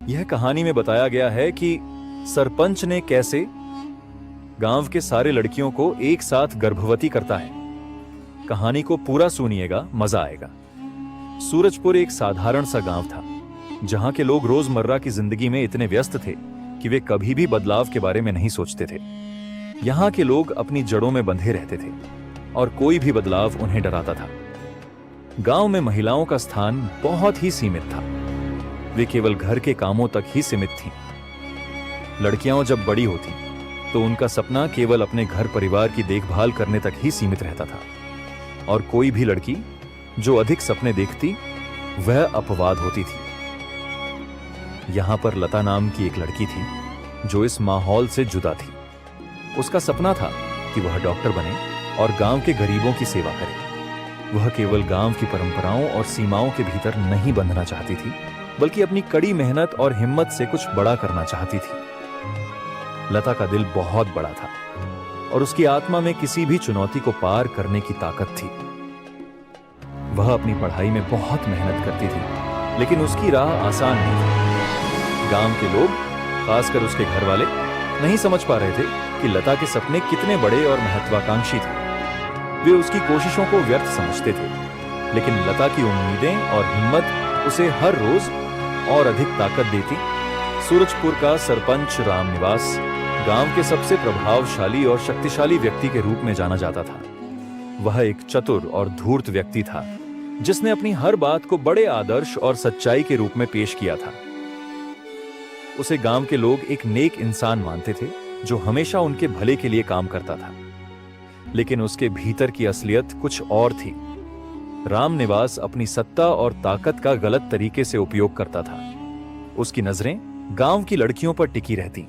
यह कहानी में बताया गया है कि सरपंच ने कैसे गांव के सारे लड़कियों को एक साथ गर्भवती करता है। कहानी को पूरा सुनिएगा, मजा आएगा। सूरजपुर एक साधारण सा गांव था, जहां के लोग रोजमर्रा की जिंदगी में इतने व्यस्त थे कि वे कभी भी बदलाव के बारे में नहीं सोचते थे। यहां के लोग अपनी जड़ों में बंधे रहते थे और कोई भी बदलाव उन्हें डराता था। गांव में महिलाओं का स्थान बहुत ही सीमित था। वे केवल घर के कामों तक ही सीमित थीं। लड़कियां जब बड़ी होती तो उनका सपना केवल अपने घर परिवार की देखभाल करने तक ही सीमित रहता था, और कोई भी लड़की जो अधिक सपने देखती वह अपवाद होती थी। यहां पर लता नाम की एक लड़की थी जो इस माहौल से जुदा थी। उसका सपना था कि वह डॉक्टर बने और गांव के गरीबों की सेवा करे। वह केवल गांव की परंपराओं और सीमाओं के भीतर नहीं बंधना चाहती थी, बल्कि अपनी कड़ी मेहनत और हिम्मत से कुछ बड़ा करना चाहती थी। लता का दिल बहुत बड़ा था और उसकी आत्मा में किसी भी चुनौती को पार करने की ताकत थी। वह अपनी पढ़ाई में बहुत मेहनत करती थी, लेकिन उसकी राह आसान नहीं थी। गांव के लोग, खासकर उसके घर वाले, नहीं समझ पा रहे थे कि लता के सपने कितने बड़े और महत्वाकांक्षी थे। वे उसकी कोशिशों को व्यर्थ समझते थे, लेकिन लता की उम्मीदें और हिम्मत उसे हर रोज और अधिक ताकत देती। सूरजपुर का सरपंच रामनिवास गांव के सबसे प्रभावशाली और शक्तिशाली व्यक्ति के रूप में जाना जाता था। वह एक चतुर और धूर्त व्यक्ति था, जिसने अपनी हर बात को बड़े आदर्श और सच्चाई के रूप में पेश किया था। उसे गांव के लोग एक नेक इंसान मानते थे, जो हमेशा उनके भले के लिए काम करता था। लेकिन उसके भीतर की असलियत कुछ और थी। रामनिवास अपनी सत्ता और ताकत का गलत तरीके से उपयोग करता था। उसकी नजरें गांव की लड़कियों पर टिकी रहती,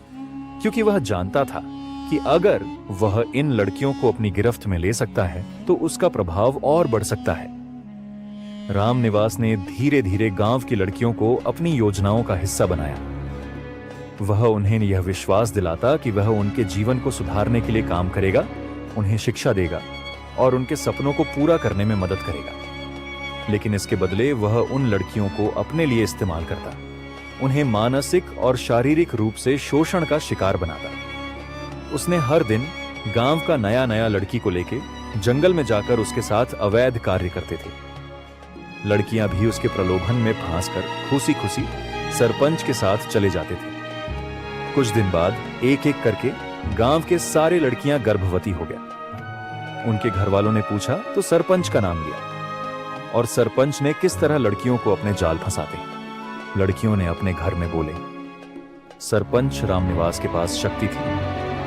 क्योंकि वह जानता था कि अगर वह इन लड़कियों को अपनी गिरफ्त में ले सकता है तो उसका प्रभाव और बढ़ सकता है। रामनिवास ने धीरे धीरे गांव की लड़कियों को अपनी योजनाओं का हिस्सा बनाया। वह उन्हें यह विश्वास दिलाता कि वह उनके जीवन को सुधारने के लिए काम करेगा, उन्हें शिक्षा देगा और उनके सपनों को पूरा करने में मदद करेगा। लेकिन इसके बदले वह उन लड़कियों को अपने लिए इस्तेमाल करता, उन्हें मानसिक और शारीरिक रूप से शोषण का शिकार बनाता। उसने हर दिन गांव का नया नया लड़की को लेके जंगल में जाकर उसके साथ अवैध कार्य करते थे। लड़कियां भी उसके प्रलोभन में फंसकर खुशी खुशी सरपंच के साथ चले जाते थे। कुछ दिन बाद एक एक करके गांव के सारे लड़कियां गर्भवती हो गया। उनके घर वालों ने पूछा तो सरपंच का नाम लिया, और सरपंच ने किस तरह लड़कियों को अपने जाल फंसाते लड़कियों ने अपने घर में बोले। सरपंच रामनिवास के पास शक्ति थी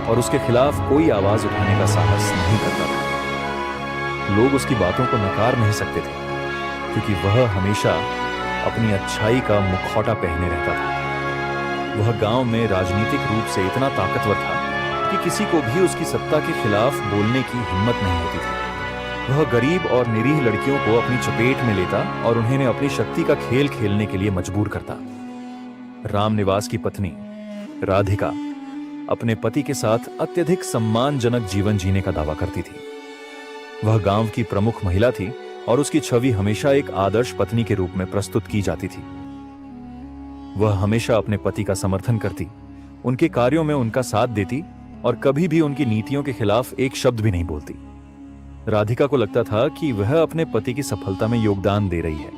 और उसके खिलाफ कोई आवाज उठाने का साहस नहीं करता था। लोग उसकी बातों को नकार नहीं सकते थे, क्योंकि वह हमेशा अपनी अच्छाई का मुखौटा पहने रहता था। वह गांव में राजनीतिक रूप से इतना ताकतवर था कि किसी को भी उसकी सत्ता के खिलाफ बोलने की हिम्मत नहीं होती थी। वह गरीब और निरीह लड़कियों को अपनी चपेट में लेता और उन्हें अपनी शक्ति का खेल खेलने के लिए मजबूर करता। रामनिवास की पत्नी राधिका अपने पति के साथ अत्यधिक सम्मानजनक जीवन जीने का दावा करती थी। वह गांव की प्रमुख महिला थी और उसकी छवि हमेशा एक आदर्श पत्नी के रूप में प्रस्तुत की जाती थी। वह हमेशा अपने पति का समर्थन करती, उनके कार्यों में उनका साथ देती और कभी भी उनकी नीतियों के खिलाफ एक शब्द भी नहीं बोलती। राधिका को लगता था कि वह अपने पति की सफलता में योगदान दे रही है,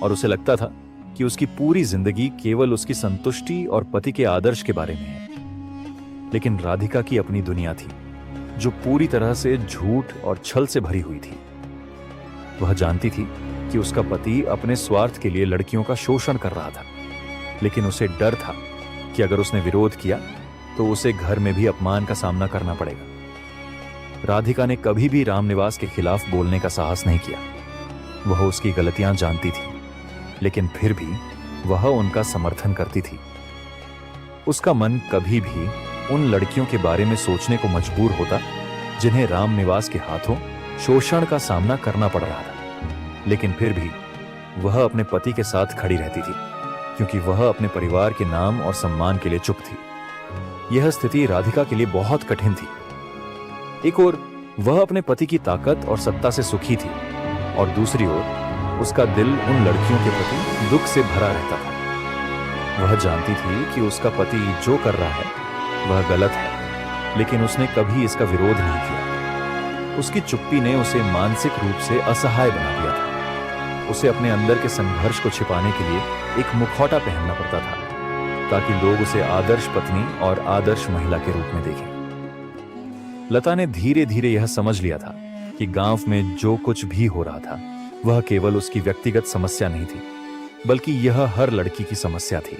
और उसे लगता था कि उसकी पूरी जिंदगी केवल उसकी संतुष्टि और पति के आदर्श के बारे में है। लेकिन राधिका की अपनी दुनिया थी, जो पूरी तरह से झूठ और छल से भरी हुई थी। वह जानती थी कि उसका पति अपने स्वार्थ के लिए लड़कियों का शोषण कर रहा था, लेकिन उसे डर था कि अगर उसने विरोध किया तो उसे घर में भी अपमान का सामना करना पड़ेगा। राधिका ने कभी भी रामनिवास के खिलाफ बोलने का साहस नहीं किया। वह उसकी गलतियां जानती थी, लेकिन फिर भी वह उनका समर्थन करती थी। उसका मन कभी भी उन लड़कियों के बारे में सोचने को मजबूर होता जिन्हें रामनिवास के हाथों शोषण का सामना करना पड़ रहा था। लेकिन फिर भी वह अपने पति के साथ खड़ी रहती थी, क्योंकि वह अपने परिवार के नाम और सम्मान के लिए चुप थी। यह स्थिति राधिका के लिए बहुत कठिन थी। एक ओर वह अपने पति की ताकत और सत्ता से सुखी थी, और दूसरी ओर उसका दिल उन लड़कियों के प्रति दुख से भरा रहता था। वह जानती थी कि उसका पति जो कर रहा है वह गलत है, लेकिन उसने कभी इसका विरोध नहीं किया। उसकी चुप्पी ने उसे मानसिक रूप से असहाय बना दिया था। उसे अपने अंदर के संघर्ष को छिपाने के लिए एक मुखौटा पहनना पड़ता था, ताकि लोग उसे आदर्श पत्नी और आदर्श महिला के रूप में देखें। लता ने धीरे धीरे यह समझ लिया था कि गांव में जो कुछ भी हो रहा था वह केवल उसकी व्यक्तिगत समस्या नहीं थी, बल्कि यह हर लड़की की समस्या थी।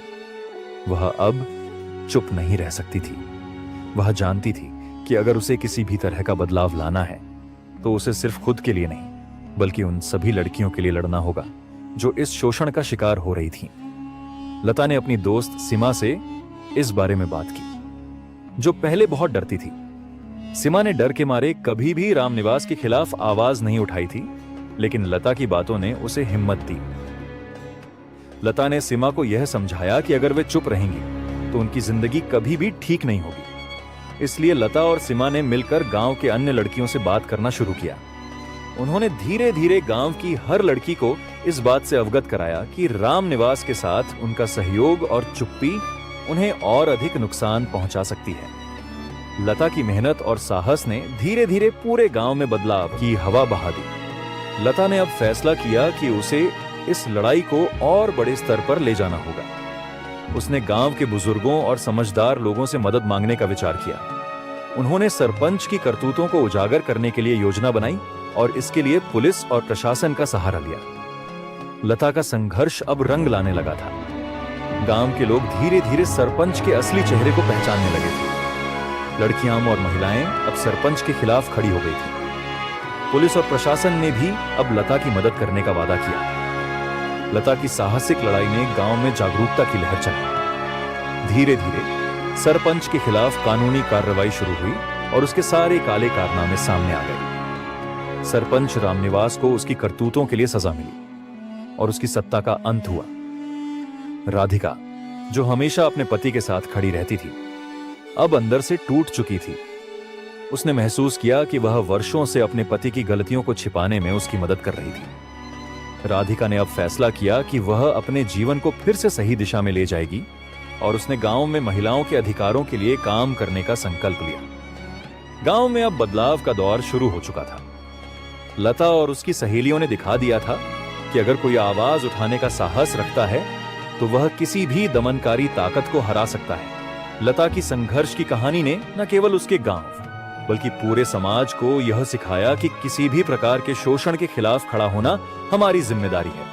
वह अब चुप नहीं रह सकती थी। वह जानती थी कि अगर उसे किसी भी तरह का बदलाव लाना है तो उसे सिर्फ खुद के लिए नहीं, बल्कि उन सभी लड़कियों के लिए लड़ना होगा जो इस शोषण का शिकार हो रही थीं। लता ने अपनी दोस्त सीमा से इस बारे में बात की, जो पहले बहुत डरती थी। सीमा ने डर के मारे कभी भी रामनिवास के खिलाफ आवाज नहीं उठाई थी, लेकिन लता की बातों ने उसे हिम्मत दी। लता ने सीमा को यह समझाया कि अगर वे चुप रहेंगी तो उनकी जिंदगी कभी भी ठीक नहीं होगी। इसलिए लता और सीमा ने मिलकर गांव के अन्य लड़कियों से बात करना शुरू किया। उन्होंने धीरे धीरे गांव की हर लड़की को इस बात से अवगत कराया कि रामनिवास के साथ उनका सहयोग और चुप्पी उन्हें और अधिक नुकसान पहुंचा सकती है। लता की मेहनत और साहस ने धीरे धीरे पूरे गांव में बदलाव की हवा बहा दी। लता ने अब फैसला किया कि उसे इस लड़ाई को और बड़े स्तर पर ले जाना होगा। उसने गांव के बुजुर्गों और समझदार लोगों से मदद मांगने का विचार किया। उन्होंने सरपंच की करतूतों को उजागर करने के लिए योजना बनाई और इसके लिए पुलिस और प्रशासन का सहारा लिया। लता का संघर्ष अब रंग लाने लगा था। गांव के लोग धीरे धीरे सरपंच के असली चेहरे को पहचानने लगे थे। लड़कियां और महिलाएं अब सरपंच के खिलाफ खड़ी हो गई थी। पुलिस और प्रशासन ने भी अब लता की मदद करने का वादा किया। लता की साहसिक लड़ाई ने गांव में जागरूकता की लहर चलाई। धीरे धीरे सरपंच के खिलाफ कानूनी कार्रवाई शुरू हुई और उसके सारे काले कारनामे सामने आ गए। सरपंच रामनिवास को उसकी करतूतों के लिए सजा मिली और उसकी सत्ता का अंत हुआ। राधिका, जो हमेशा अपने पति के साथ खड़ी रहती थी, अब अंदर से टूट चुकी थी। उसने महसूस किया कि वह वर्षों से अपने पति की गलतियों को छिपाने में उसकी मदद कर रही थी। राधिका ने अब फैसला किया कि वह अपने जीवन को फिर से सही दिशा में ले जाएगी और उसने गांव में महिलाओं के अधिकारों के लिए काम करने का संकल्प लिया। गांव में अब बदलाव का दौर शुरू हो चुका था। लता और उसकी सहेलियों ने दिखा दिया था कि अगर कोई आवाज उठाने का साहस रखता है तो वह किसी भी दमनकारी ताकत को हरा सकता है। लता की संघर्ष की कहानी ने न केवल उसके गांव बल्कि पूरे समाज को यह सिखाया कि किसी भी प्रकार के शोषण के खिलाफ खड़ा होना हमारी जिम्मेदारी है।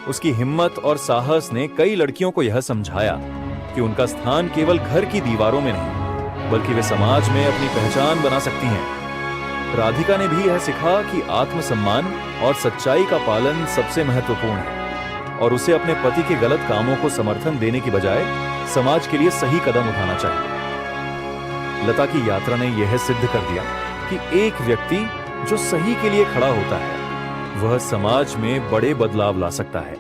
उसकी हिम्मत और साहस ने कई लड़कियों को यह समझाया कि उनका स्थान केवल घर की दीवारों में नहीं, बल्कि वे समाज में अपनी पहचान बना सकती हैं। राधिका ने भी यह सीखा कि आत्मसम्मान और सच्चाई का पालन सबसे महत्वपूर्ण है और उसे अपने पति के गलत कामों को समर्थन देने की बजाय समाज के लिए सही कदम उठाना चाहिए। लता की यात्रा ने यह सिद्ध कर दिया कि एक व्यक्ति जो सही के लिए खड़ा होता है वह समाज में बड़े बदलाव ला सकता है।